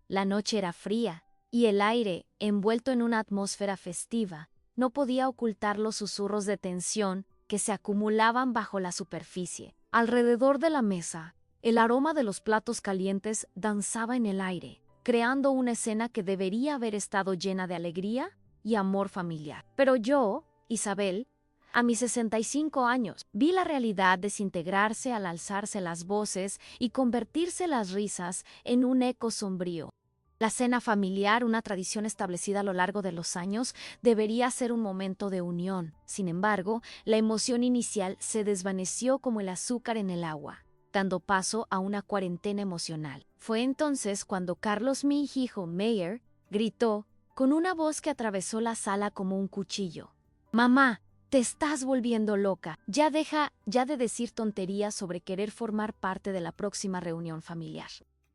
La noche era fría, y el aire, envuelto en una atmósfera festiva, no podía ocultar los susurros de tensión que se acumulaban bajo la superficie. Alrededor de la mesa, el aroma de los platos calientes danzaba en el aire, creando una escena que debería haber estado llena de alegría y amor familiar. Pero yo, Isabel, a mis 65 años, vi la realidad desintegrarse al alzarse las voces y convertirse las risas en un eco sombrío. La cena familiar, una tradición establecida a lo largo de los años, debería ser un momento de unión. Sin embargo, la emoción inicial se desvaneció como el azúcar en el agua, dando paso a una cuarentena emocional. Fue entonces cuando Carlos, mi hijo Meyer, gritó con una voz que atravesó la sala como un cuchillo: «Mamá, te estás volviendo loca. Ya deja de decir tonterías sobre querer formar parte de la próxima reunión familiar».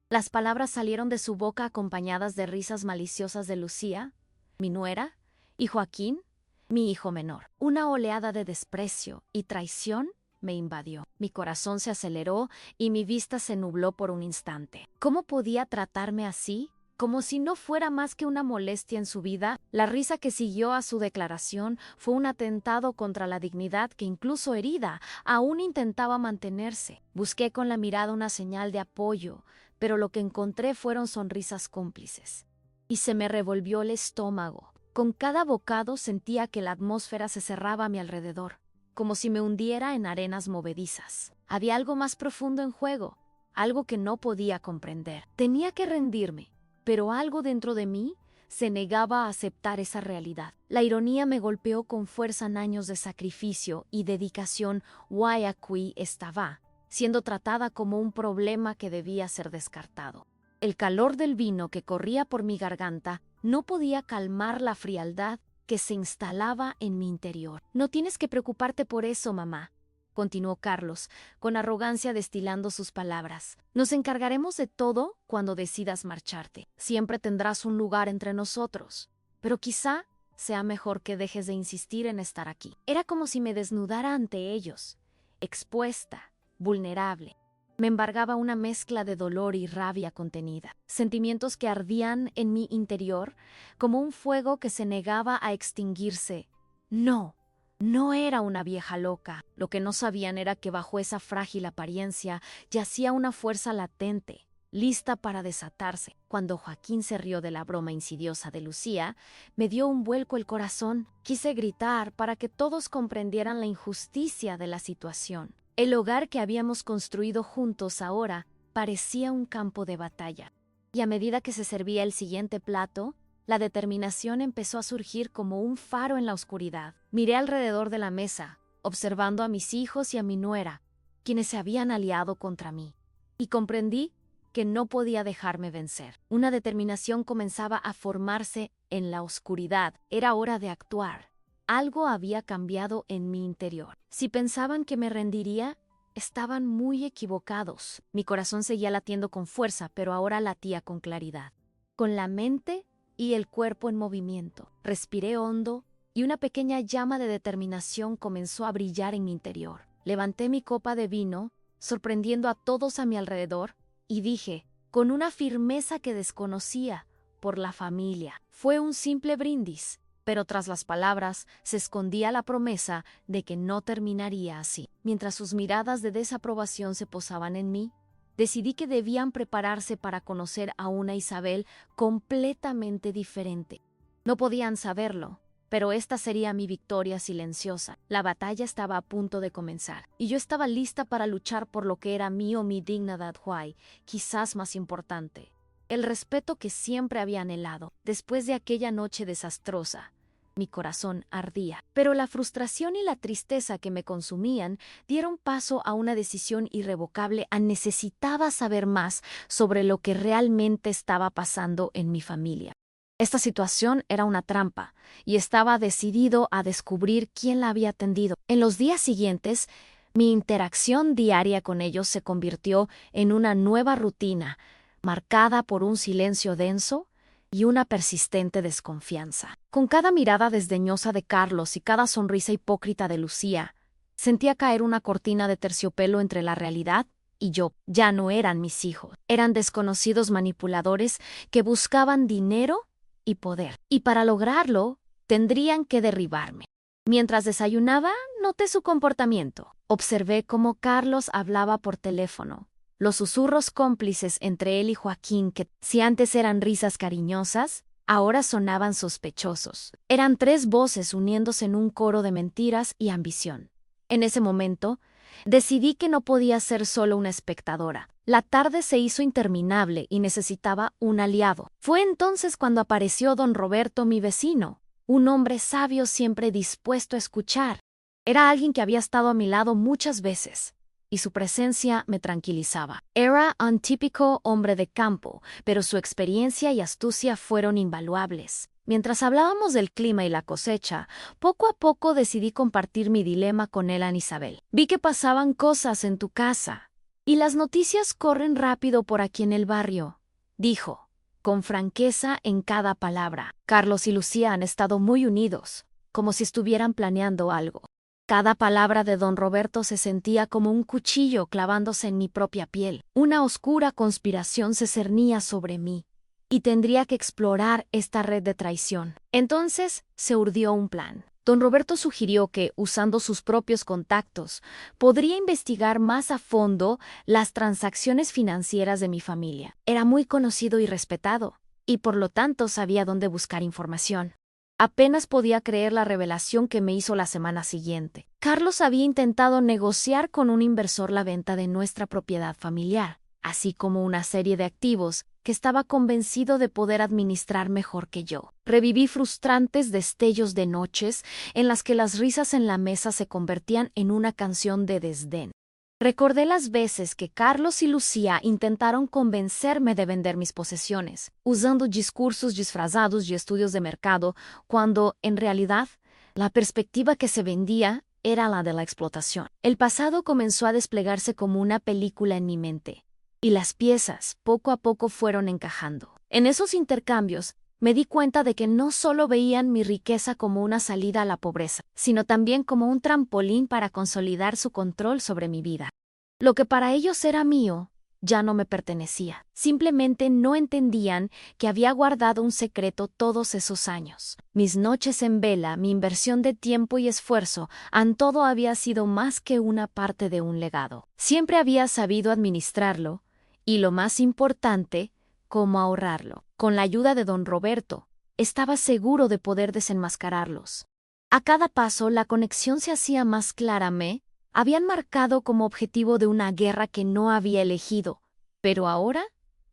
Las palabras salieron de su boca acompañadas de risas maliciosas de Lucía, mi nuera, y Joaquín, mi hijo menor. Una oleada de desprecio y traición me invadió. Mi corazón se aceleró y mi vista se nubló por un instante. ¿Cómo podía tratarme así? Como si no fuera más que una molestia en su vida. La risa que siguió a su declaración fue un atentado contra la dignidad que, incluso herida, aún intentaba mantenerse. Busqué con la mirada una señal de apoyo, pero lo que encontré fueron sonrisas cómplices. Y se me revolvió el estómago. Con cada bocado sentía que la atmósfera se cerraba a mi alrededor, como si me hundiera en arenas movedizas. Había algo más profundo en juego, algo que no podía comprender. Tenía que rendirme, pero algo dentro de mí se negaba a aceptar esa realidad. La ironía me golpeó con fuerza en años de sacrificio y dedicación. Guayaquil estaba siendo tratada como un problema que debía ser descartado. El calor del vino que corría por mi garganta no podía calmar la frialdad que se instalaba en mi interior. «No tienes que preocuparte por eso, mamá», continuó Carlos, con arrogancia destilando sus palabras. «Nos encargaremos de todo cuando decidas marcharte. Siempre tendrás un lugar entre nosotros. Pero quizá sea mejor que dejes de insistir en estar aquí». Era como si me desnudara ante ellos, expuesta, vulnerable. Me embargaba una mezcla de dolor y rabia contenida, sentimientos que ardían en mi interior como un fuego que se negaba a extinguirse. No era una vieja loca. Lo que no sabían era que bajo esa frágil apariencia yacía una fuerza latente, lista para desatarse. Cuando Joaquín se rió de la broma insidiosa de Lucía, me dio un vuelco el corazón. Quise gritar para que todos comprendieran la injusticia de la situación. El hogar que habíamos construido juntos ahora parecía un campo de batalla. Y a medida que se servía el siguiente plato, la determinación empezó a surgir como un faro en la oscuridad. Miré alrededor de la mesa, observando a mis hijos y a mi nuera, quienes se habían aliado contra mí, y comprendí que no podía dejarme vencer. Una determinación comenzaba a formarse en la oscuridad. Era hora de actuar. Algo había cambiado en mi interior. Si pensaban que me rendiría, estaban muy equivocados. Mi corazón seguía latiendo con fuerza, pero ahora latía con claridad, con la mente y el cuerpo en movimiento. Respiré hondo y una pequeña llama de determinación comenzó a brillar en mi interior. Levanté mi copa de vino, sorprendiendo a todos a mi alrededor, y dije, con una firmeza que desconocía, por la familia. Fue un simple brindis, pero tras las palabras se escondía la promesa de que no terminaría así. Mientras sus miradas de desaprobación se posaban en mí, decidí que debían prepararse para conocer a una Isabel completamente diferente. No podían saberlo, pero esta sería mi victoria silenciosa. La batalla estaba a punto de comenzar, y yo estaba lista para luchar por lo que era mío, mi dignidad, quizás más importante, el respeto que siempre había anhelado. Después de aquella noche desastrosa, mi corazón ardía, pero la frustración y la tristeza que me consumían dieron paso a una decisión irrevocable. Necesitaba saber más sobre lo que realmente estaba pasando en mi familia. Esta situación era una trampa, y estaba decidido a descubrir quién la había tendido. En los días siguientes, mi interacción diaria con ellos se convirtió en una nueva rutina, marcada por un silencio denso y una persistente desconfianza. Con cada mirada desdeñosa de Carlos y cada sonrisa hipócrita de Lucía, sentía caer una cortina de terciopelo entre la realidad y yo ya no eran mis hijos. Eran desconocidos manipuladores que buscaban dinero y poder. Y para lograrlo, tendrían que derribarme. Mientras desayunaba, noté su comportamiento. Observé cómo Carlos hablaba por teléfono. Los susurros cómplices entre él y Joaquín, que si antes eran risas cariñosas, ahora sonaban sospechosos. Eran tres voces uniéndose en un coro de mentiras y ambición. En ese momento, decidí que no podía ser solo una espectadora. La tarde se hizo interminable y necesitaba un aliado. Fue entonces cuando apareció don Roberto, mi vecino, un hombre sabio siempre dispuesto a escuchar. Era alguien que había estado a mi lado muchas veces, y su presencia me tranquilizaba. Era un típico hombre de campo, pero su experiencia y astucia fueron invaluables. Mientras hablábamos del clima y la cosecha, poco a poco decidí compartir mi dilema con él, Ana Isabel. Vi que pasaban cosas en tu casa, y las noticias corren rápido por aquí en el barrio, dijo, con franqueza en cada palabra. Carlos y Lucía han estado muy unidos, como si estuvieran planeando algo. Cada palabra de don Roberto se sentía como un cuchillo clavándose en mi propia piel. Una oscura conspiración se cernía sobre mí, y tendría que explorar esta red de traición. Entonces se urdió un plan. Don Roberto sugirió que, usando sus propios contactos, podría investigar más a fondo las transacciones financieras de mi familia. Era muy conocido y respetado, y por lo tanto sabía dónde buscar información. Apenas podía creer la revelación que me hizo la semana siguiente. Carlos había intentado negociar con un inversor la venta de nuestra propiedad familiar, así como una serie de activos que estaba convencido de poder administrar mejor que yo. Reviví frustrantes destellos de noches en las que las risas en la mesa se convertían en una canción de desdén. Recordé las veces que Carlos y Lucía intentaron convencerme de vender mis posesiones, usando discursos disfrazados y estudios de mercado, cuando, en realidad, la perspectiva que se vendía era la de la explotación. El pasado comenzó a desplegarse como una película en mi mente, y las piezas poco a poco fueron encajando. En esos intercambios, me di cuenta de que no solo veían mi riqueza como una salida a la pobreza, sino también como un trampolín para consolidar su control sobre mi vida. Lo que para ellos era mío, ya no me pertenecía. Simplemente no entendían que había guardado un secreto todos esos años. Mis noches en vela, mi inversión de tiempo y esfuerzo, todo había sido más que una parte de un legado. Siempre había sabido administrarlo, y lo más importante, cómo ahorrarlo. Con la ayuda de don Roberto, estaba seguro de poder desenmascararlos. A cada paso, la conexión se hacía más clara. Me habían marcado como objetivo de una guerra que no había elegido, pero ahora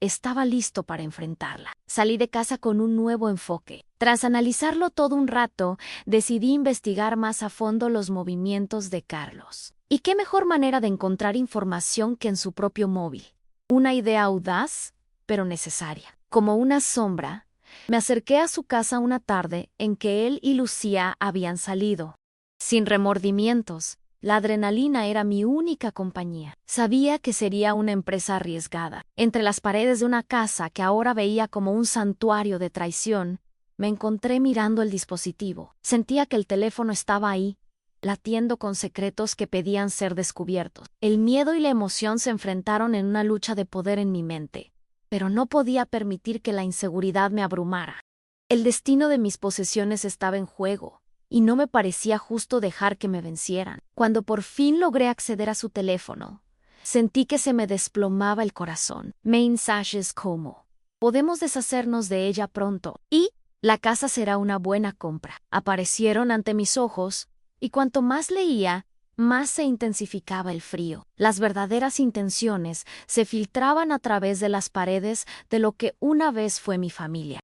estaba listo para enfrentarla. Salí de casa con un nuevo enfoque. Tras analizarlo todo un rato, decidí investigar más a fondo los movimientos de Carlos. ¿Y qué mejor manera de encontrar información que en su propio móvil? Una idea audaz, pero necesaria. Como una sombra, me acerqué a su casa una tarde en que él y Lucía habían salido. Sin remordimientos, la adrenalina era mi única compañía. Sabía que sería una empresa arriesgada. Entre las paredes de una casa que ahora veía como un santuario de traición, me encontré mirando el dispositivo. Sentía que el teléfono estaba ahí, latiendo con secretos que pedían ser descubiertos. El miedo y la emoción se enfrentaron en una lucha de poder en mi mente, pero no podía permitir que la inseguridad me abrumara. El destino de mis posesiones estaba en juego, y no me parecía justo dejar que me vencieran. Cuando por fin logré acceder a su teléfono, sentí que se me desplomaba el corazón. Mensajes como: podemos deshacernos de ella pronto, y la casa será una buena compra, aparecieron ante mis ojos, y cuanto más leía, más se intensificaba el frío. Las verdaderas intenciones se filtraban a través de las paredes de lo que una vez fue mi familia.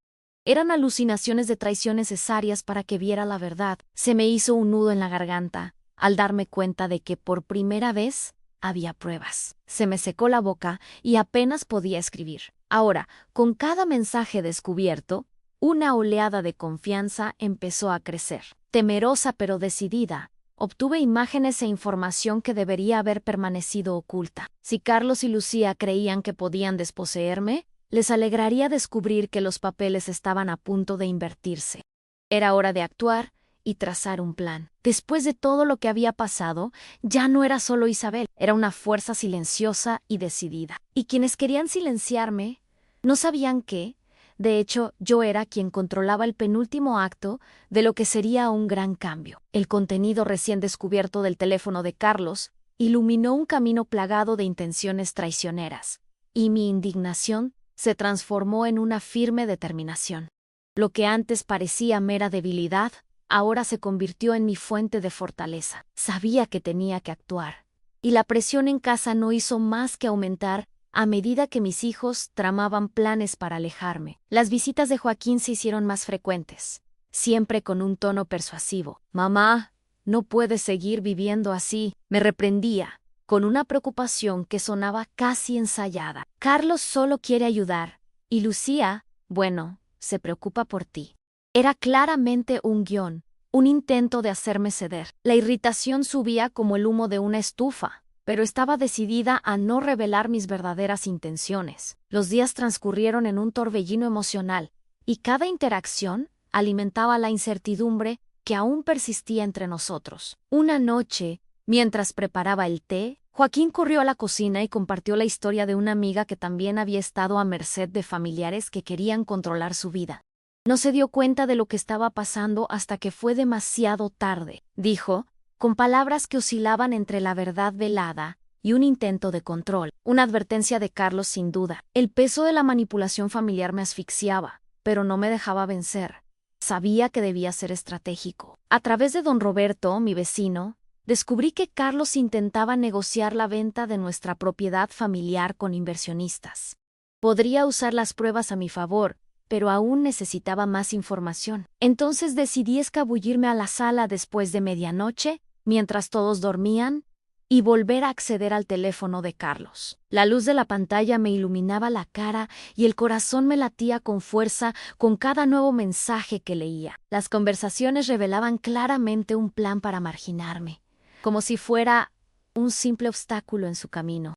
Eran alucinaciones de traición necesarias para que viera la verdad. Se me hizo un nudo en la garganta al darme cuenta de que por primera vez había pruebas. Se me secó la boca y apenas podía escribir. Ahora, con cada mensaje descubierto, una oleada de confianza empezó a crecer. Temerosa pero decidida, obtuve imágenes e información que debería haber permanecido oculta. Si Carlos y Lucía creían que podían desposeerme, les alegraría descubrir que los papeles estaban a punto de invertirse. Era hora de actuar, y trazar un plan. Después de todo lo que había pasado, ya no era solo Isabel, era una fuerza silenciosa y decidida. Y quienes querían silenciarme no sabían que, de hecho, yo era quien controlaba el penúltimo acto de lo que sería un gran cambio. El contenido recién descubierto del teléfono de Carlos iluminó un camino plagado de intenciones traicioneras, y mi indignación se transformó en una firme determinación. Lo que antes parecía mera debilidad, ahora se convirtió en mi fuente de fortaleza. Sabía que tenía que actuar, y la presión en casa no hizo más que aumentar a medida que mis hijos tramaban planes para alejarme. Las visitas de Joaquín se hicieron más frecuentes, siempre con un tono persuasivo. «Mamá, no puedes seguir viviendo así», me reprendía, con una preocupación que sonaba casi ensayada. «Carlos solo quiere ayudar, y Lucía, bueno, se preocupa por ti». Era claramente un guión, un intento de hacerme ceder. La irritación subía como el humo de una estufa, pero estaba decidida a no revelar mis verdaderas intenciones. Los días transcurrieron en un torbellino emocional, y cada interacción alimentaba la incertidumbre que aún persistía entre nosotros. Una noche, mientras preparaba el té, Joaquín corrió a la cocina y compartió la historia de una amiga que también había estado a merced de familiares que querían controlar su vida. No se dio cuenta de lo que estaba pasando hasta que fue demasiado tarde, dijo, con palabras que oscilaban entre la verdad velada y un intento de control. Una advertencia de Carlos sin duda. El peso de la manipulación familiar me asfixiaba, pero no me dejaba vencer. Sabía que debía ser estratégico. A través de don Roberto, mi vecino, descubrí que Carlos intentaba negociar la venta de nuestra propiedad familiar con inversionistas. Podría usar las pruebas a mi favor, pero aún necesitaba más información. Entonces decidí escabullirme a la sala después de medianoche, mientras todos dormían, y volver a acceder al teléfono de Carlos. La luz de la pantalla me iluminaba la cara y el corazón me latía con fuerza con cada nuevo mensaje que leía. Las conversaciones revelaban claramente un plan para marginarme, como si fuera un simple obstáculo en su camino.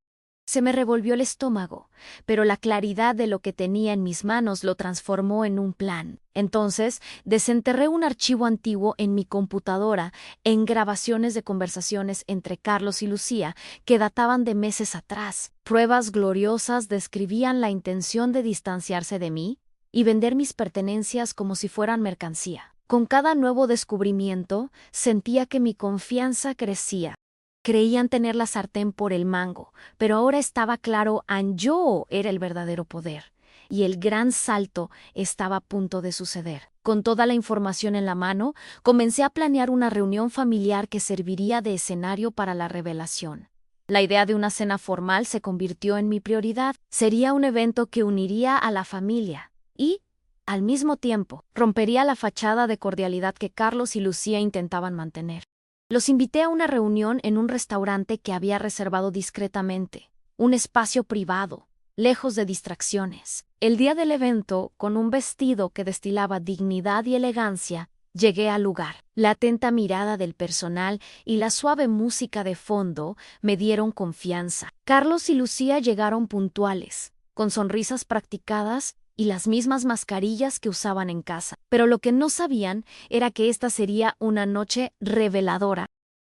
Se me revolvió el estómago, pero la claridad de lo que tenía en mis manos lo transformó en un plan. Entonces, desenterré un archivo antiguo en mi computadora en grabaciones de conversaciones entre Carlos y Lucía que databan de meses atrás. Pruebas gloriosas describían la intención de distanciarse de mí y vender mis pertenencias como si fueran mercancía. Con cada nuevo descubrimiento, sentía que mi confianza crecía. Creían tener la sartén por el mango, pero ahora estaba claro yo era el verdadero poder, y el gran salto estaba a punto de suceder. Con toda la información en la mano, comencé a planear una reunión familiar que serviría de escenario para la revelación. La idea de una cena formal se convirtió en mi prioridad. Sería un evento que uniría a la familia y, al mismo tiempo, rompería la fachada de cordialidad que Carlos y Lucía intentaban mantener. Los invité a una reunión en un restaurante que había reservado discretamente, un espacio privado, lejos de distracciones. El día del evento, con un vestido que destilaba dignidad y elegancia, llegué al lugar. La atenta mirada del personal y la suave música de fondo me dieron confianza. Carlos y Lucía llegaron puntuales, con sonrisas practicadas y las mismas mascarillas que usaban en casa. Pero lo que no sabían era que esta sería una noche reveladora.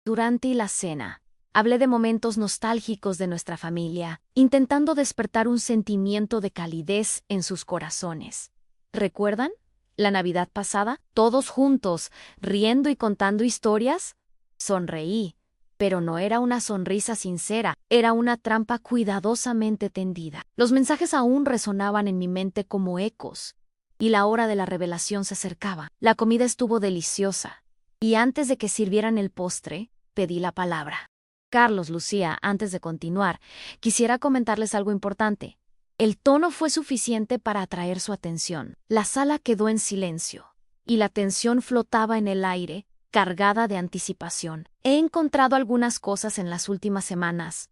Durante la cena, hablé de momentos nostálgicos de nuestra familia, intentando despertar un sentimiento de calidez en sus corazones. ¿Recuerdan? ¿La Navidad pasada? Todos juntos, riendo y contando historias. Sonreí, pero no era una sonrisa sincera, era una trampa cuidadosamente tendida. Los mensajes aún resonaban en mi mente como ecos, y la hora de la revelación se acercaba. La comida estuvo deliciosa, y antes de que sirvieran el postre, pedí la palabra. Carlos, Lucía, antes de continuar, quisiera comentarles algo importante. El tono fue suficiente para atraer su atención. La sala quedó en silencio, y la tensión flotaba en el aire, cargada de anticipación. He encontrado algunas cosas en las últimas semanas.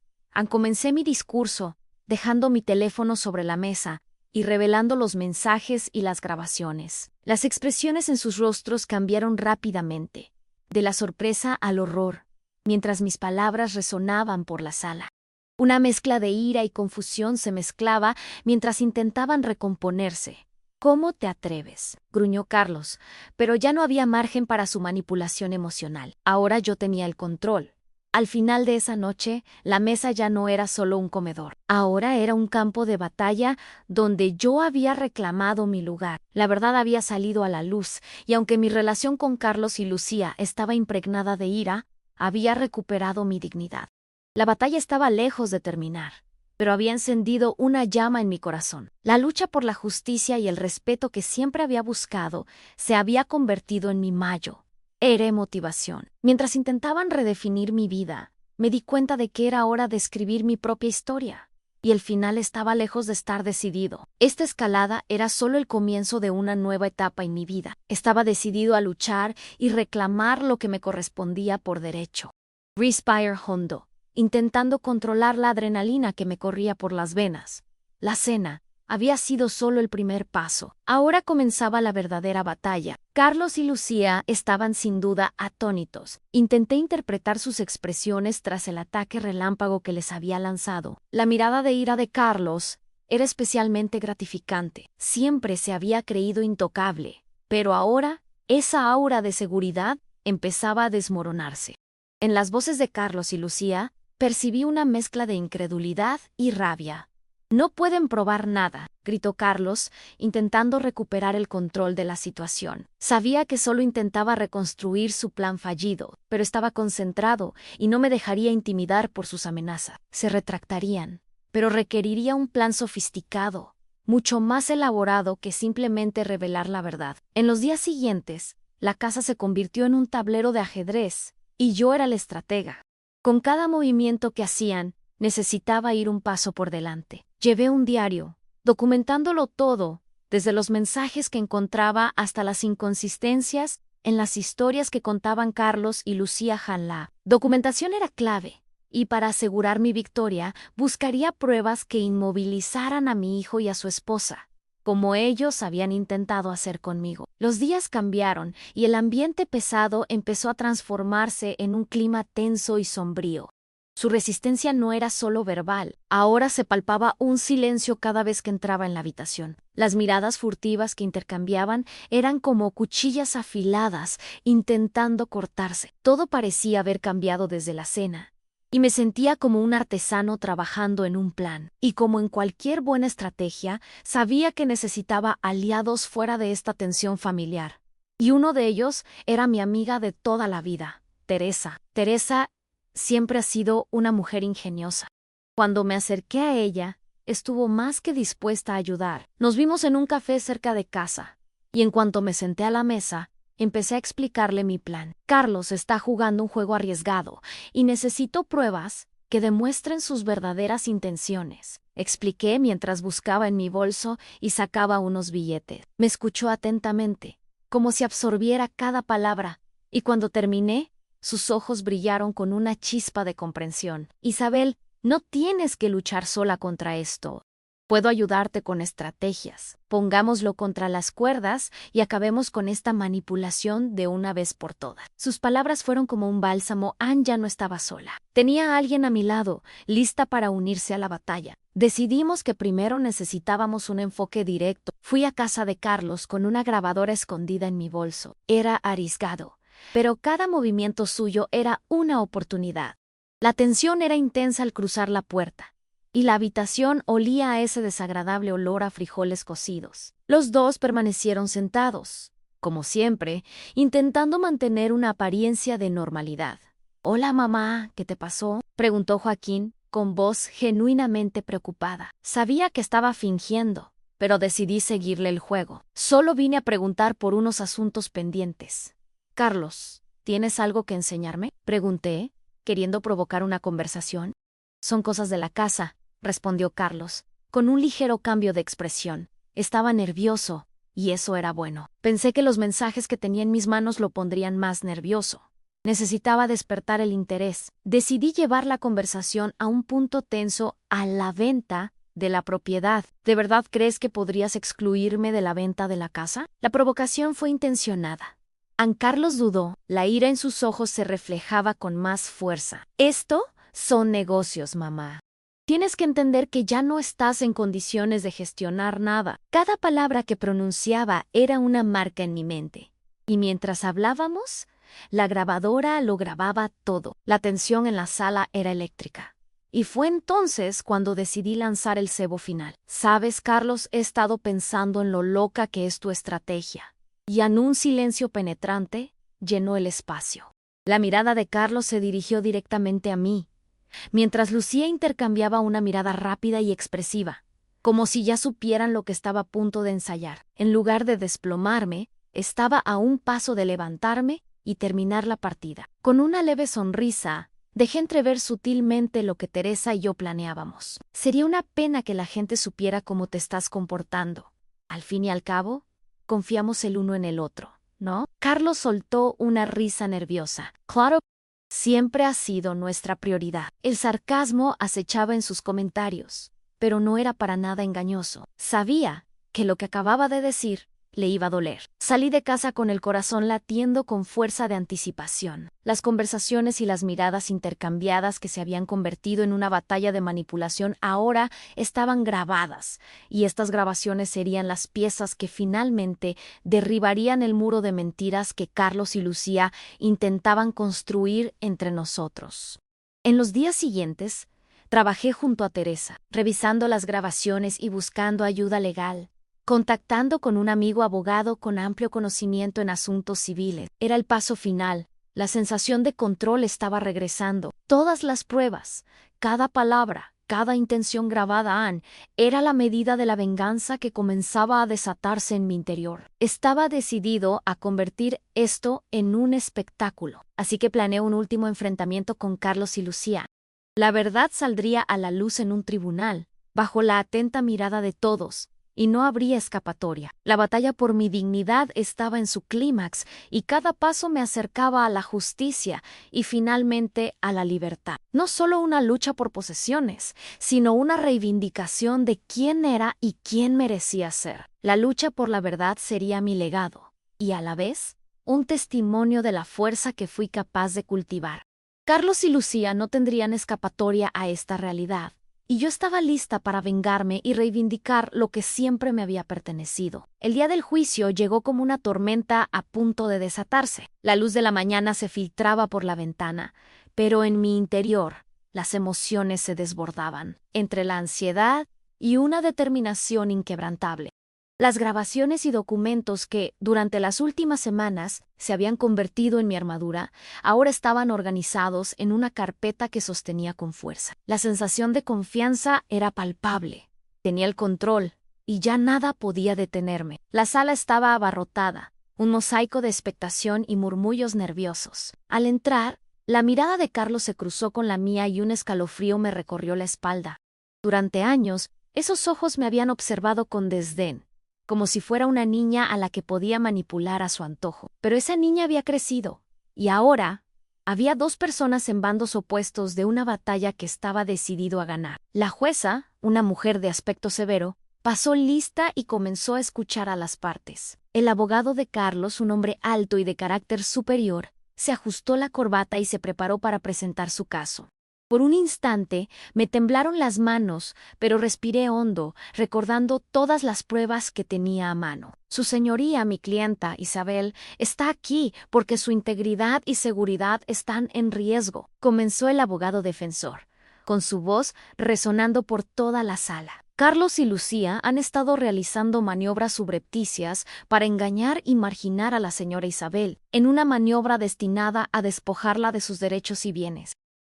Comencé mi discurso, dejando mi teléfono sobre la mesa y revelando los mensajes y las grabaciones. Las expresiones en sus rostros cambiaron rápidamente, de la sorpresa al horror, mientras mis palabras resonaban por la sala. Una mezcla de ira y confusión se mezclaba mientras intentaban recomponerse. ¿Cómo te atreves?, gruñó Carlos, pero ya no había margen para su manipulación emocional. Ahora yo tenía el control. Al final de esa noche, la mesa ya no era solo un comedor. Ahora era un campo de batalla donde yo había reclamado mi lugar. La verdad había salido a la luz, y aunque mi relación con Carlos y Lucía estaba impregnada de ira, había recuperado mi dignidad. La batalla estaba lejos de terminar, pero había encendido una llama en mi corazón. La lucha por la justicia y el respeto que siempre había buscado se había convertido en mi mayo. Era motivación. Mientras intentaban redefinir mi vida, me di cuenta de que era hora de escribir mi propia historia. Y el final estaba lejos de estar decidido. Esta escalada era solo el comienzo de una nueva etapa en mi vida. Estaba decidido a luchar y reclamar lo que me correspondía por derecho. Respire hondo, intentando controlar la adrenalina que me corría por las venas. La cena había sido solo el primer paso. Ahora comenzaba la verdadera batalla. Carlos y Lucía estaban sin duda atónitos. Intenté interpretar sus expresiones tras el ataque relámpago que les había lanzado. La mirada de ira de Carlos era especialmente gratificante. Siempre se había creído intocable, pero ahora esa aura de seguridad empezaba a desmoronarse. En las voces de Carlos y Lucía percibí una mezcla de incredulidad y rabia. «No pueden probar nada», gritó Carlos, intentando recuperar el control de la situación. Sabía que solo intentaba reconstruir su plan fallido, pero estaba concentrado y no me dejaría intimidar por sus amenazas. Se retractarían, pero requeriría un plan sofisticado, mucho más elaborado que simplemente revelar la verdad. En los días siguientes, la casa se convirtió en un tablero de ajedrez, y yo era el estratega. Con cada movimiento que hacían, necesitaba ir un paso por delante. Llevé un diario, documentándolo todo, desde los mensajes que encontraba hasta las inconsistencias en las historias que contaban Carlos y Lucía Hanla. Documentación era clave, y para asegurar mi victoria, buscaría pruebas que inmovilizaran a mi hijo y a su esposa, como ellos habían intentado hacer conmigo. Los días cambiaron y el ambiente pesado empezó a transformarse en un clima tenso y sombrío. Su resistencia no era solo verbal, ahora se palpaba un silencio cada vez que entraba en la habitación. Las miradas furtivas que intercambiaban eran como cuchillas afiladas intentando cortarse. Todo parecía haber cambiado desde la cena, y me sentía como un artesano trabajando en un plan. Y como en cualquier buena estrategia, sabía que necesitaba aliados fuera de esta tensión familiar. Y uno de ellos era mi amiga de toda la vida, Teresa. Teresa siempre ha sido una mujer ingeniosa. Cuando me acerqué a ella, estuvo más que dispuesta a ayudar. Nos vimos en un café cerca de casa, y en cuanto me senté a la mesa, empecé a explicarle mi plan. Carlos está jugando un juego arriesgado, y necesito pruebas que demuestren sus verdaderas intenciones. Expliqué mientras buscaba en mi bolso y sacaba unos billetes. Me escuchó atentamente, como si absorbiera cada palabra, y cuando terminé, sus ojos brillaron con una chispa de comprensión. «Isabel, no tienes que luchar sola contra esto. Puedo ayudarte con estrategias. Pongámoslo contra las cuerdas y acabemos con esta manipulación de una vez por todas». Sus palabras fueron como un bálsamo. Anne ya no estaba sola. Tenía a alguien a mi lado, lista para unirse a la batalla. Decidimos que primero necesitábamos un enfoque directo. Fui a casa de Carlos con una grabadora escondida en mi bolso. Era arriesgado, pero cada movimiento suyo era una oportunidad. La tensión era intensa al cruzar la puerta, y la habitación olía a ese desagradable olor a frijoles cocidos. Los dos permanecieron sentados, como siempre, intentando mantener una apariencia de normalidad. «Hola, mamá, ¿qué te pasó?», preguntó Joaquín, con voz genuinamente preocupada. Sabía que estaba fingiendo, pero decidí seguirle el juego. «Solo vine a preguntar por unos asuntos pendientes». «Carlos, ¿tienes algo que enseñarme?», pregunté, queriendo provocar una conversación. «Son cosas de la casa», respondió Carlos, con un ligero cambio de expresión. Estaba nervioso, y eso era bueno. Pensé que los mensajes que tenía en mis manos lo pondrían más nervioso. Necesitaba despertar el interés. Decidí llevar la conversación a un punto tenso: a la venta de la propiedad. «¿De verdad crees que podrías excluirme de la venta de la casa?». La provocación fue intencionada. Carlos dudó. La ira en sus ojos se reflejaba con más fuerza. «Esto son negocios, mamá. Tienes que entender que ya no estás en condiciones de gestionar nada. Cada palabra que pronunciaba era una marca en mi mente. Y mientras hablábamos, la grabadora lo grababa todo. La tensión en la sala era eléctrica. Y fue entonces cuando decidí lanzar el cebo final. Sabes, Carlos, he estado pensando en lo loca que es tu estrategia. Y en un silencio penetrante llenó el espacio. La mirada de Carlos se dirigió directamente a mí, mientras Lucía intercambiaba una mirada rápida y expresiva, como si ya supieran lo que estaba a punto de ensayar. En lugar de desplomarme, estaba a un paso de levantarme y terminar la partida. Con una leve sonrisa, dejé entrever sutilmente lo que Teresa y yo planeábamos. Sería una pena que la gente supiera cómo te estás comportando. Al fin y al cabo, confiamos el uno en el otro, ¿no? Carlos soltó una risa nerviosa. Claro, siempre ha sido nuestra prioridad. El sarcasmo acechaba en sus comentarios, pero no era para nada engañoso. Sabía que lo que acababa de decir le iba a doler. Salí de casa con el corazón latiendo con fuerza de anticipación. Las conversaciones y las miradas intercambiadas que se habían convertido en una batalla de manipulación ahora estaban grabadas, y estas grabaciones serían las piezas que finalmente derribarían el muro de mentiras que Carlos y Lucía intentaban construir entre nosotros. En los días siguientes, trabajé junto a Teresa, revisando las grabaciones y buscando ayuda legal. Contactando con un amigo abogado con amplio conocimiento en asuntos civiles. Era el paso final. La sensación de control estaba regresando. Todas las pruebas, cada palabra, cada intención grabada era la medida de la venganza que comenzaba a desatarse en mi interior. Estaba decidido a convertir esto en un espectáculo, así que planeé un último enfrentamiento con Carlos y Lucía. La verdad saldría a la luz en un tribunal, bajo la atenta mirada de todos, y no habría escapatoria. La batalla por mi dignidad estaba en su clímax, y cada paso me acercaba a la justicia y finalmente a la libertad. No solo una lucha por posesiones, sino una reivindicación de quién era y quién merecía ser. La lucha por la verdad sería mi legado, y a la vez, un testimonio de la fuerza que fui capaz de cultivar. Carlos y Lucía no tendrían escapatoria a esta realidad, y yo estaba lista para vengarme y reivindicar lo que siempre me había pertenecido. El día del juicio llegó como una tormenta a punto de desatarse. La luz de la mañana se filtraba por la ventana, pero en mi interior las emociones se desbordaban, entre la ansiedad y una determinación inquebrantable. Las grabaciones y documentos que, durante las últimas semanas, se habían convertido en mi armadura, ahora estaban organizados en una carpeta que sostenía con fuerza. La sensación de confianza era palpable. Tenía el control, y ya nada podía detenerme. La sala estaba abarrotada, un mosaico de expectación y murmullos nerviosos. Al entrar, la mirada de Carlos se cruzó con la mía y un escalofrío me recorrió la espalda. Durante años, esos ojos me habían observado con desdén, como si fuera una niña a la que podía manipular a su antojo. Pero esa niña había crecido, y ahora había dos personas en bandos opuestos de una batalla que estaba decidido a ganar. La jueza, una mujer de aspecto severo, pasó lista y comenzó a escuchar a las partes. El abogado de Carlos, un hombre alto y de carácter superior, se ajustó la corbata y se preparó para presentar su caso. Por un instante me temblaron las manos, pero respiré hondo, recordando todas las pruebas que tenía a mano. Su señoría, mi clienta, Isabel, está aquí porque su integridad y seguridad están en riesgo, comenzó el abogado defensor, con su voz resonando por toda la sala. Carlos y Lucía han estado realizando maniobras subrepticias para engañar y marginar a la señora Isabel, en una maniobra destinada a despojarla de sus derechos y bienes.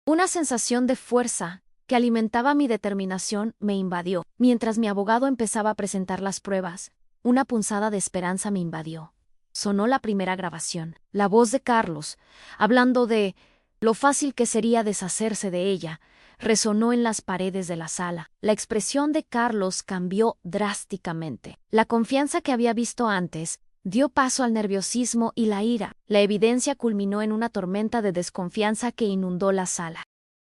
Una sensación de fuerza que alimentaba mi determinación me invadió. Mientras mi abogado empezaba a presentar las pruebas, una punzada de esperanza me invadió. Sonó la primera grabación, la voz de Carlos, hablando de lo fácil que sería deshacerse de ella, resonó en las paredes de la sala. La expresión de Carlos cambió drásticamente. La confianza que había visto antes dio paso al nerviosismo y la ira. La evidencia culminó en una tormenta de desconfianza que inundó la sala.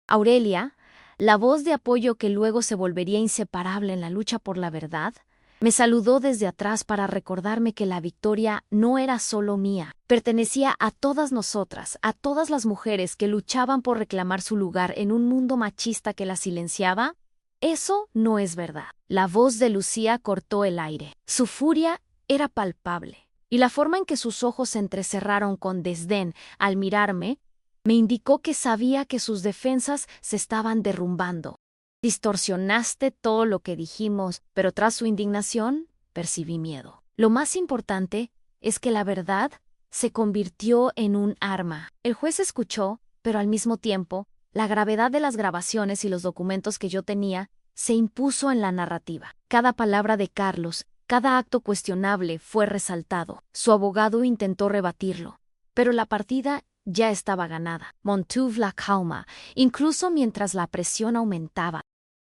Aurelia, la voz de apoyo que luego se volvería inseparable en la lucha por la verdad, me saludó desde atrás para recordarme que la victoria no era solo mía, pertenecía a todas nosotras, a todas las mujeres que luchaban por reclamar su lugar en un mundo machista que las silenciaba Eso no es verdad. La voz de Lucía cortó el aire. Su furia era palpable, y la forma en que sus ojos se entrecerraron con desdén al mirarme me indicó que sabía que sus defensas se estaban derrumbando. Distorsionaste todo lo que dijimos, pero tras su indignación percibí miedo. Lo más importante es que la verdad se convirtió en un arma. El juez escuchó, pero al mismo tiempo, la gravedad de las grabaciones y los documentos que yo tenía se impuso en la narrativa. Cada palabra de Carlos, cada acto cuestionable fue resaltado. Su abogado intentó rebatirlo, pero la partida ya estaba ganada. Mantuve la calma, incluso mientras la presión aumentaba.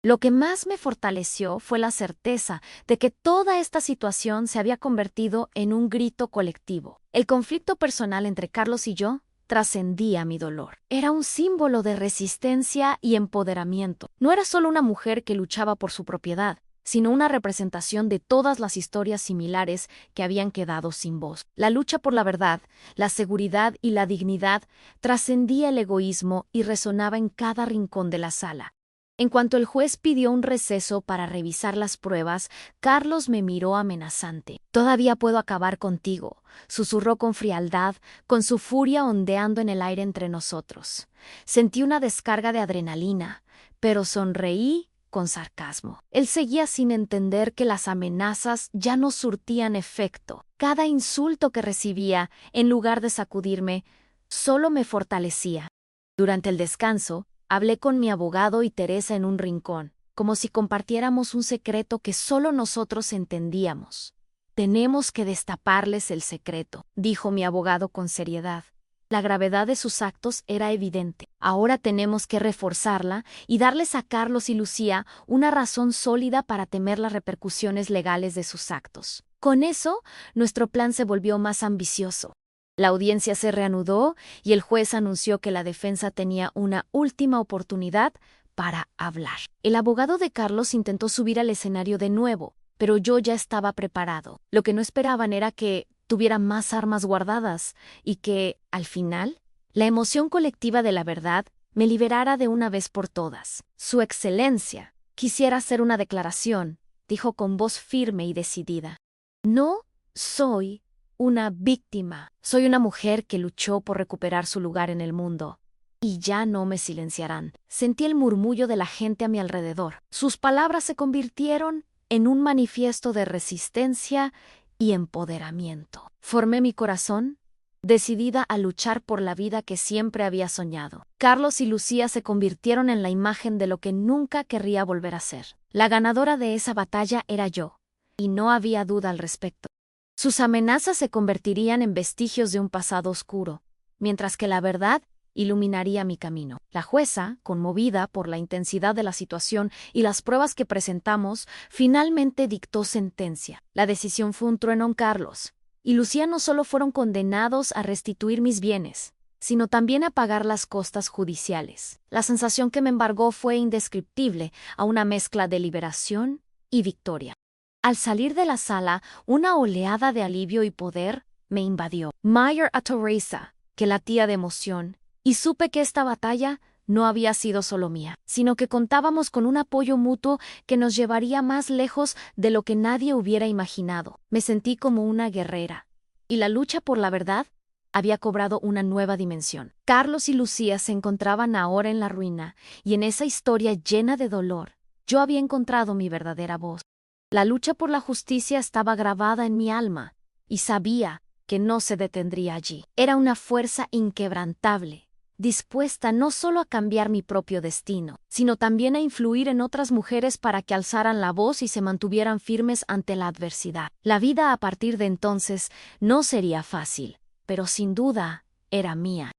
Lo que más me fortaleció fue la certeza de que toda esta situación se había convertido en un grito colectivo. El conflicto personal entre Carlos y yo trascendía mi dolor. Era un símbolo de resistencia y empoderamiento. No era solo una mujer que luchaba por su propiedad, sino una representación de todas las historias similares que habían quedado sin voz. La lucha por la verdad, la seguridad y la dignidad trascendía el egoísmo y resonaba en cada rincón de la sala. En cuanto el juez pidió un receso para revisar las pruebas, Carlos me miró amenazante. «Todavía puedo acabar contigo», susurró con frialdad, con su furia ondeando en el aire entre nosotros. Sentí una descarga de adrenalina, pero sonreí con sarcasmo. Él seguía sin entender que las amenazas ya no surtían efecto. Cada insulto que recibía, en lugar de sacudirme, solo me fortalecía. Durante el descanso, hablé con mi abogado y Teresa en un rincón, como si compartiéramos un secreto que solo nosotros entendíamos. «Tenemos que destaparles el secreto», dijo mi abogado con seriedad. La gravedad de sus actos era evidente. Ahora tenemos que reforzarla y darles a Carlos y Lucía una razón sólida para temer las repercusiones legales de sus actos. Con eso, nuestro plan se volvió más ambicioso. La audiencia se reanudó y el juez anunció que la defensa tenía una última oportunidad para hablar. El abogado de Carlos intentó subir al escenario de nuevo, pero yo ya estaba preparado. Lo que no esperaban era que tuviera más armas guardadas y que, al final, la emoción colectiva de la verdad me liberara de una vez por todas. «Su Excelencia, quisiera hacer una declaración», dijo con voz firme y decidida. «No soy una víctima. Soy una mujer que luchó por recuperar su lugar en el mundo. Y ya no me silenciarán». Sentí el murmullo de la gente a mi alrededor. Sus palabras se convirtieron en un manifiesto de resistencia y empoderamiento. Formé mi corazón, decidida a luchar por la vida que siempre había soñado. Carlos y Lucía se convirtieron en la imagen de lo que nunca querría volver a ser. La ganadora de esa batalla era yo, y no había duda al respecto. Sus amenazas se convertirían en vestigios de un pasado oscuro, mientras que la verdad iluminaría mi camino. La jueza, conmovida por la intensidad de la situación y las pruebas que presentamos, finalmente dictó sentencia. La decisión fue un trueno en Carlos, y Lucía no solo fueron condenados a restituir mis bienes, sino también a pagar las costas judiciales. La sensación que me embargó fue indescriptible, a una mezcla de liberación y victoria. Al salir de la sala, una oleada de alivio y poder me invadió. Mayor a Teresa, que latía de emoción, y supe que esta batalla no había sido solo mía, sino que contábamos con un apoyo mutuo que nos llevaría más lejos de lo que nadie hubiera imaginado. Me sentí como una guerrera, y la lucha por la verdad había cobrado una nueva dimensión. Carlos y Lucía se encontraban ahora en la ruina, y en esa historia llena de dolor, yo había encontrado mi verdadera voz. La lucha por la justicia estaba grabada en mi alma, y sabía que no se detendría allí. Era una fuerza inquebrantable, dispuesta no solo a cambiar mi propio destino, sino también a influir en otras mujeres para que alzaran la voz y se mantuvieran firmes ante la adversidad. La vida a partir de entonces no sería fácil, pero sin duda era mía.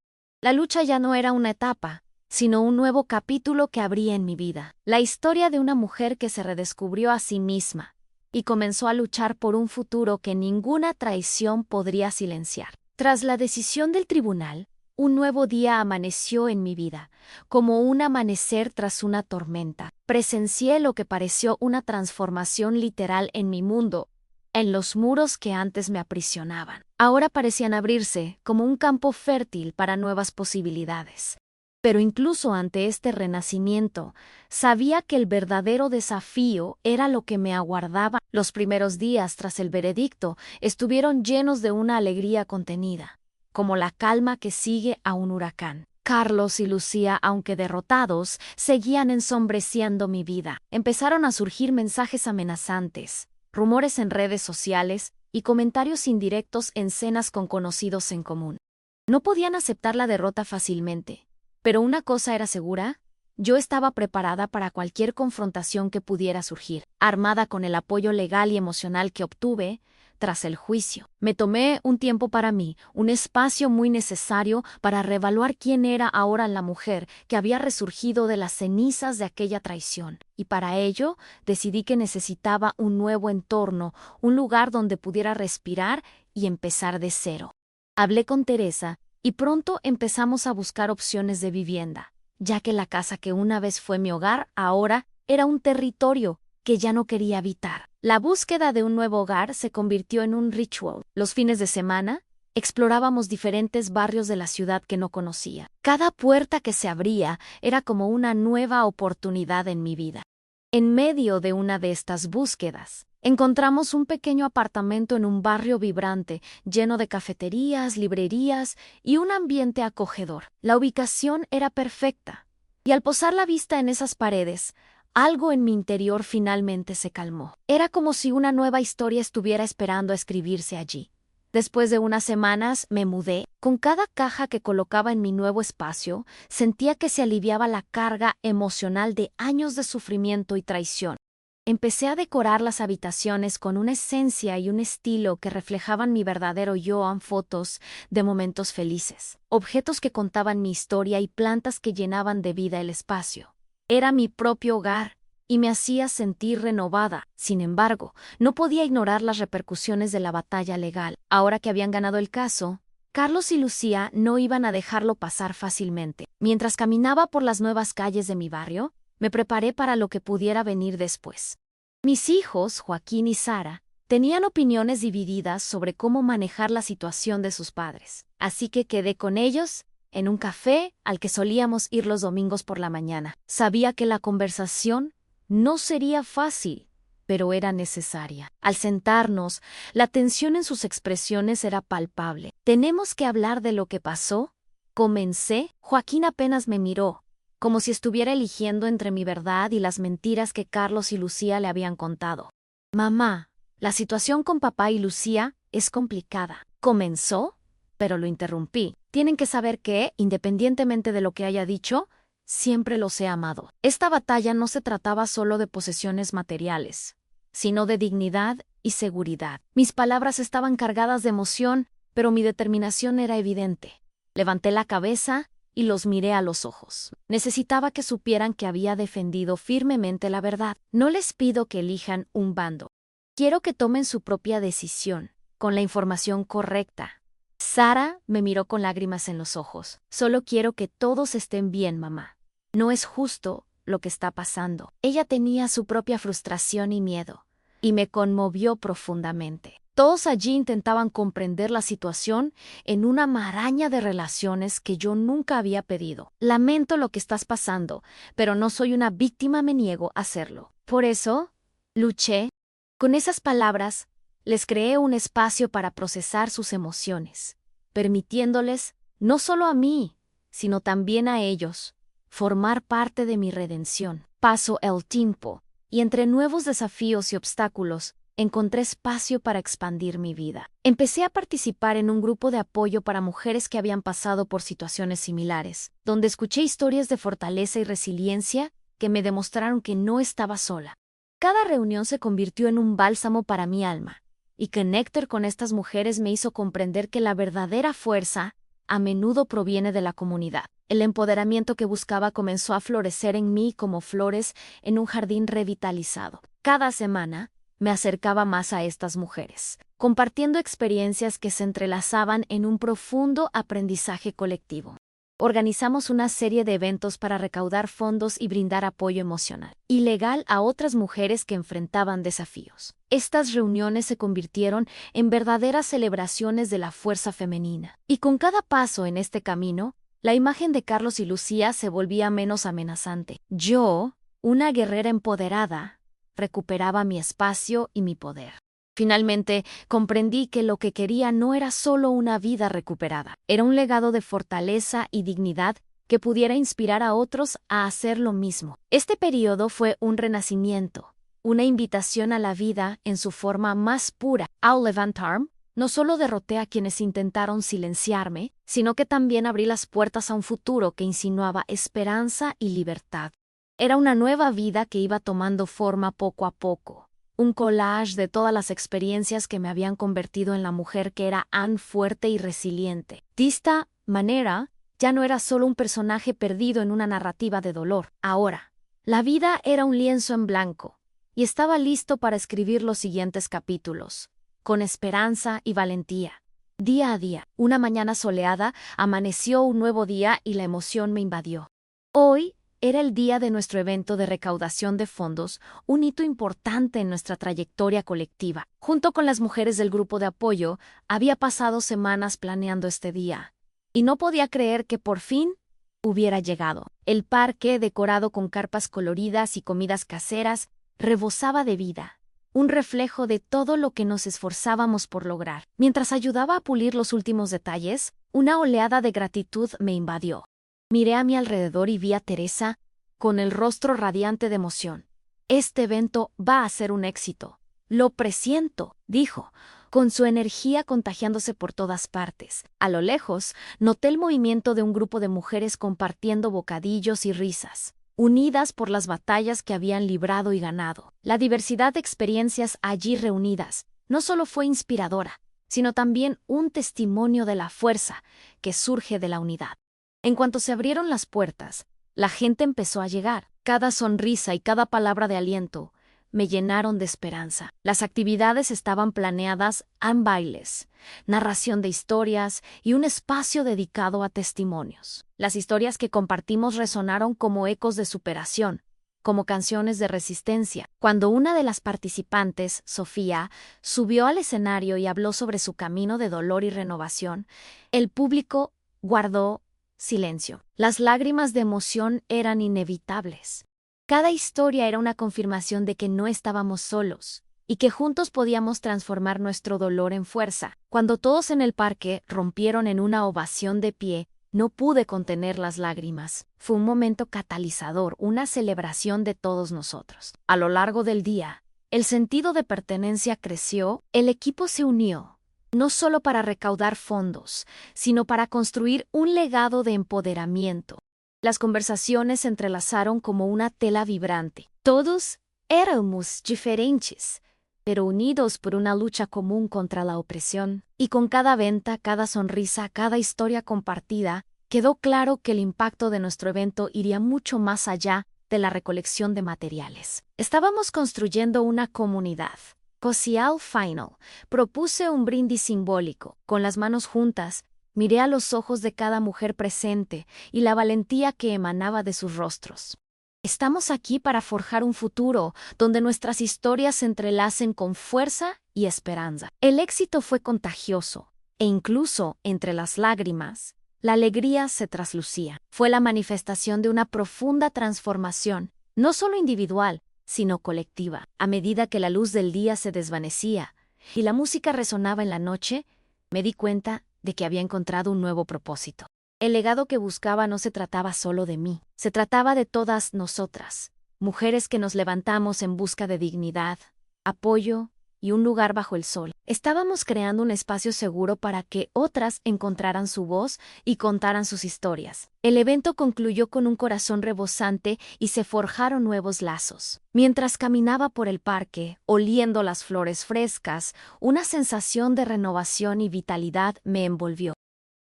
La lucha ya no era una etapa, sino un nuevo capítulo que abría en mi vida. La historia de una mujer que se redescubrió a sí misma y comenzó a luchar por un futuro que ninguna traición podría silenciar. Tras la decisión del tribunal, un nuevo día amaneció en mi vida, como un amanecer tras una tormenta. Presencié lo que pareció una transformación literal en mi mundo, en los muros que antes me aprisionaban. Ahora parecían abrirse como un campo fértil para nuevas posibilidades. Pero incluso ante este renacimiento, sabía que el verdadero desafío era lo que me aguardaba. Los primeros días tras el veredicto estuvieron llenos de una alegría contenida, como la calma que sigue a un huracán. Carlos y Lucía, aunque derrotados, seguían ensombreciendo mi vida. Empezaron a surgir mensajes amenazantes, rumores en redes sociales y comentarios indirectos en cenas con conocidos en común. No podían aceptar la derrota fácilmente. Pero una cosa era segura, yo estaba preparada para cualquier confrontación que pudiera surgir, armada con el apoyo legal y emocional que obtuve tras el juicio. Me tomé un tiempo para mí, un espacio muy necesario para reevaluar quién era ahora la mujer que había resurgido de las cenizas de aquella traición. Y para ello decidí que necesitaba un nuevo entorno, un lugar donde pudiera respirar y empezar de cero. Hablé con Teresa y pronto empezamos a buscar opciones de vivienda, ya que la casa que una vez fue mi hogar ahora era un territorio que ya no quería habitar. La búsqueda de un nuevo hogar se convirtió en un ritual. Los fines de semana explorábamos diferentes barrios de la ciudad que no conocía. Cada puerta que se abría era como una nueva oportunidad en mi vida. En medio de una de estas búsquedas, encontramos un pequeño apartamento en un barrio vibrante, lleno de cafeterías, librerías y un ambiente acogedor. La ubicación era perfecta, y al posar la vista en esas paredes, algo en mi interior finalmente se calmó. Era como si una nueva historia estuviera esperando a escribirse allí. Después de unas semanas me mudé. Con cada caja que colocaba en mi nuevo espacio, sentía que se aliviaba la carga emocional de años de sufrimiento y traición. Empecé a decorar las habitaciones con una esencia y un estilo que reflejaban mi verdadero yo en fotos de momentos felices, objetos que contaban mi historia y plantas que llenaban de vida el espacio. Era mi propio hogar y me hacía sentir renovada. Sin embargo, no podía ignorar las repercusiones de la batalla legal. Ahora que habían ganado el caso, Carlos y Lucía no iban a dejarlo pasar fácilmente. Mientras caminaba por las nuevas calles de mi barrio, me preparé para lo que pudiera venir después. Mis hijos, Joaquín y Sara, tenían opiniones divididas sobre cómo manejar la situación de sus padres, así que quedé con ellos en un café al que solíamos ir los domingos por la mañana. Sabía que la conversación no sería fácil, pero era necesaria. Al sentarnos, la tensión en sus expresiones era palpable. ¿Tenemos que hablar de lo que pasó? Comencé. Joaquín apenas me miró, como si estuviera eligiendo entre mi verdad y las mentiras que Carlos y Lucía le habían contado. Mamá, la situación con papá y Lucía es complicada. Comenzó, pero lo interrumpí. Tienen que saber que, independientemente de lo que haya dicho, siempre los he amado. Esta batalla no se trataba solo de posesiones materiales, sino de dignidad y seguridad. Mis palabras estaban cargadas de emoción, pero mi determinación era evidente. Levanté la cabeza y los miré a los ojos. Necesitaba que supieran que había defendido firmemente la verdad. No les pido que elijan un bando. Quiero que tomen su propia decisión, con la información correcta. Sara me miró con lágrimas en los ojos. Solo quiero que todos estén bien, mamá. No es justo lo que está pasando. Ella tenía su propia frustración y miedo, y me conmovió profundamente. Todos allí intentaban comprender la situación en una maraña de relaciones que yo nunca había pedido. Lamento lo que estás pasando, pero no soy una víctima, me niego a hacerlo. Por eso, luché. Con esas palabras, les creé un espacio para procesar sus emociones, permitiéndoles, no solo a mí, sino también a ellos, formar parte de mi redención. Pasó el tiempo, y entre nuevos desafíos y obstáculos, encontré espacio para expandir mi vida. Empecé a participar en un grupo de apoyo para mujeres que habían pasado por situaciones similares, donde escuché historias de fortaleza y resiliencia que me demostraron que no estaba sola. Cada reunión se convirtió en un bálsamo para mi alma, y conectar con estas mujeres me hizo comprender que la verdadera fuerza a menudo proviene de la comunidad. El empoderamiento que buscaba comenzó a florecer en mí como flores en un jardín revitalizado. Cada semana me acercaba más a estas mujeres, compartiendo experiencias que se entrelazaban en un profundo aprendizaje colectivo. Organizamos una serie de eventos para recaudar fondos y brindar apoyo emocional y legal a otras mujeres que enfrentaban desafíos. Estas reuniones se convirtieron en verdaderas celebraciones de la fuerza femenina. Y con cada paso en este camino, La imagen de Carlos y Lucía se volvía menos amenazante. Yo, una guerrera empoderada, recuperaba mi espacio y mi poder. Finalmente, comprendí que lo que quería no era solo una vida recuperada, era un legado de fortaleza y dignidad que pudiera inspirar a otros a hacer lo mismo. Este periodo fue un renacimiento, una invitación a la vida en su forma más pura. Al levantarme, no solo derroté a quienes intentaron silenciarme, sino que también abrí las puertas a un futuro que insinuaba esperanza y libertad. Era una nueva vida que iba tomando forma poco a poco, un collage de todas las experiencias que me habían convertido en la mujer que era Anne fuerte y resiliente. De esta manera, ya no era solo un personaje perdido en una narrativa de dolor. Ahora, la vida era un lienzo en blanco, y estaba listo para escribir los siguientes capítulos, con esperanza y valentía. Día a día, una mañana soleada, amaneció un nuevo día y la emoción me invadió. Hoy era el día de nuestro evento de recaudación de fondos, un hito importante en nuestra trayectoria colectiva. Junto con las mujeres del grupo de apoyo, había pasado semanas planeando este día, y no podía creer que por fin hubiera llegado. El parque, decorado con carpas coloridas y comidas caseras, rebosaba de vida, un reflejo de todo lo que nos esforzábamos por lograr. Mientras ayudaba a pulir los últimos detalles, una oleada de gratitud me invadió. Miré a mi alrededor y vi a Teresa con el rostro radiante de emoción. Este evento va a ser un éxito. Lo presiento, dijo, con su energía contagiándose por todas partes. A lo lejos, noté el movimiento de un grupo de mujeres compartiendo bocadillos y risas, unidas por las batallas que habían librado y ganado. La diversidad de experiencias allí reunidas no solo fue inspiradora, sino también un testimonio de la fuerza que surge de la unidad. En cuanto se abrieron las puertas, la gente empezó a llegar. Cada sonrisa y cada palabra de aliento me llenaron de esperanza. Las actividades estaban planeadas en bailes, narración de historias y un espacio dedicado a testimonios. Las historias que compartimos resonaron como ecos de superación, como canciones de resistencia. Cuando una de las participantes, Sofía, subió al escenario y habló sobre su camino de dolor y renovación, el público guardó silencio. Las lágrimas de emoción eran inevitables. Cada historia era una confirmación de que no estábamos solos y que juntos podíamos transformar nuestro dolor en fuerza. Cuando todos en el parque rompieron en una ovación de pie, no pude contener las lágrimas. Fue un momento catalizador, una celebración de todos nosotros. A lo largo del día, el sentido de pertenencia creció, el equipo se unió, no solo para recaudar fondos, sino para construir un legado de empoderamiento. Las conversaciones se entrelazaron como una tela vibrante. Todos éramos diferentes, pero unidos por una lucha común contra la opresión. Y con cada venta, cada sonrisa, cada historia compartida, quedó claro que el impacto de nuestro evento iría mucho más allá de la recolección de materiales. Estábamos construyendo una comunidad. Casi al final, propuse un brindis simbólico. Con las manos juntas, miré a los ojos de cada mujer presente y la valentía que emanaba de sus rostros. Estamos aquí para forjar un futuro donde nuestras historias se entrelacen con fuerza y esperanza. El éxito fue contagioso, e incluso entre las lágrimas, la alegría se traslucía. Fue la manifestación de una profunda transformación, no solo individual, sino colectiva. A medida que la luz del día se desvanecía y la música resonaba en la noche, me di cuenta de que había encontrado un nuevo propósito. El legado que buscaba no se trataba solo de mí, se trataba de todas nosotras, mujeres que nos levantamos en busca de dignidad, apoyo y un lugar bajo el sol. Estábamos creando un espacio seguro para que otras encontraran su voz y contaran sus historias. El evento concluyó con un corazón rebosante y se forjaron nuevos lazos. Mientras caminaba por el parque, oliendo las flores frescas, una sensación de renovación y vitalidad me envolvió.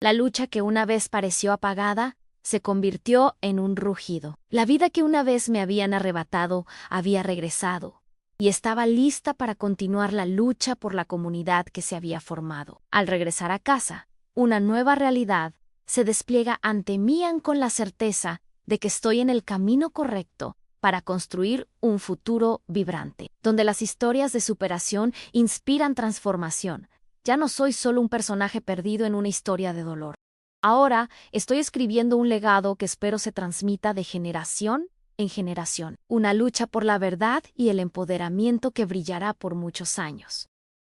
La lucha que una vez pareció apagada se convirtió en un rugido. La vida que una vez me habían arrebatado había regresado, y estaba lista para continuar la lucha por la comunidad que se había formado. Al regresar a casa, una nueva realidad se despliega ante mí con la certeza de que estoy en el camino correcto para construir un futuro vibrante, donde las historias de superación inspiran transformación. Ya no soy solo un personaje perdido en una historia de dolor. Ahora estoy escribiendo un legado que espero se transmita de generación en generación, una lucha por la verdad y el empoderamiento que brillará por muchos años.